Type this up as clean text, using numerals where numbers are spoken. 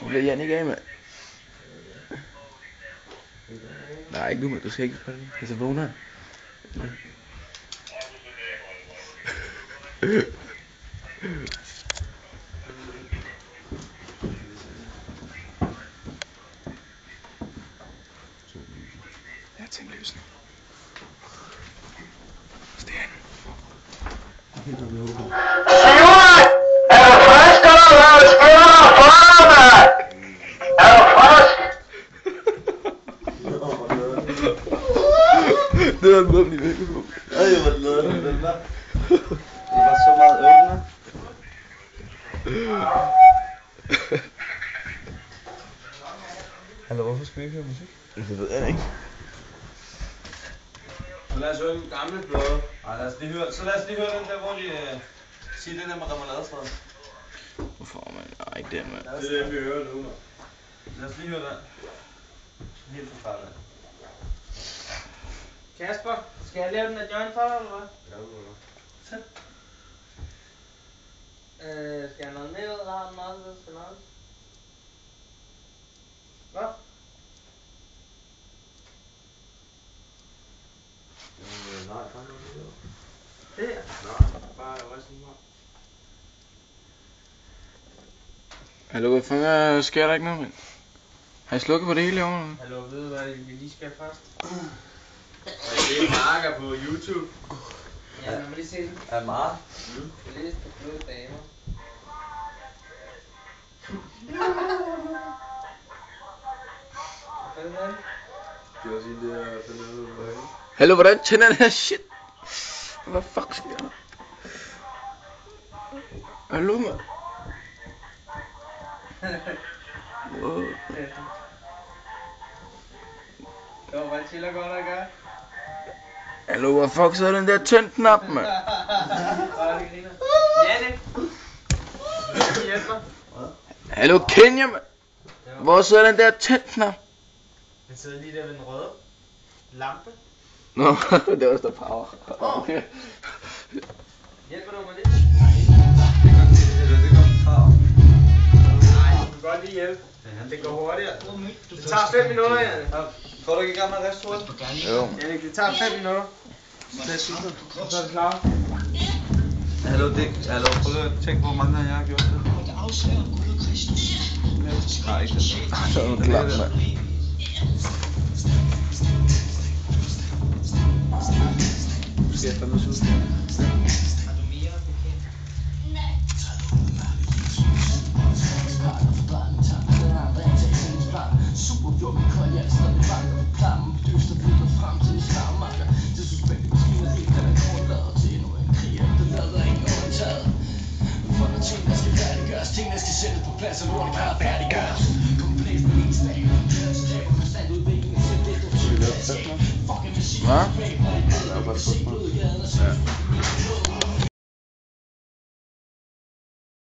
Nu bliver Jan ikke af med. Nej, ikke nu, men du skal ikke spørge det. Så vågner han. Jeg tænker løsning. Sten. Det var en måde, lige væk. Ej, hvor lavede den der. Det var så meget åbner. Hallo, hvorfor skal vi ikke høre musik? Det ved jeg ikke. Så lad os høre den gamle plade. Ej, lad os lige høre. Så lad os lige høre den der, hvor de siger det der med remouladestrøm. Hvorfor, man? Nej, ikke den, mand. Det er det, vi hører nu, mand. Lad os lige høre den. Helt fra starten af. Kasper, skal jeg lave den af joint for dig, eller hvad? Ja, det må du. Sæt. Skal jeg noget mere ud? Har den også lidt skal noget? Hvad? Nej, bare noget mere. Det her? Nej, bare resten mig. Hallo, hvad fanden sker der ikke noget, mand? Har I slukket på det hele herovre? Hallo, ved du hvad vi lige skal først? Det er marker på YouTube. Ja, lad mig lige se den. Er meget? Liste bløde damer. Hvad er det? Det var sige, det er Fernando Rønne. Hallo, hvordan tænder den her shit? Hvad fuck sker der? Hallo, mand. Wow. Det var bare chiller godt at gøre. Hallo, hvor fuck så er den der tændknap, mand? Bare det griner. Janne! Hjælp mig. Hallo, Kenya, mand. Hvor sidder den der tændknap? Den sidder lige der ved den røde lampe. Nå, det var også der power. Okay. Hjælper du mig lidt? Det går fra. Nej, du kan godt lige hjælpe. Det går hurtigere. Det tager 5 minutter, Janne. Tror du ikke i gang med at reste hovedet? Jo. Janne, det tager 5 minutter. Det er super. Så er det klar. Hallo, hallo, prøv lige at tænke på, hvor mange gange jeg har gjort det. Nej, ikke det. Så er du klar, mand. Skal jeg fandme synes det? Har du mere bekendt? Tingene skal sættes på plads, og lorten bare færdiggøres. Komplet bevisdag. Konstant udvikling til det, du tyder. Fucking maskiner. Hvad? Ja, det er bare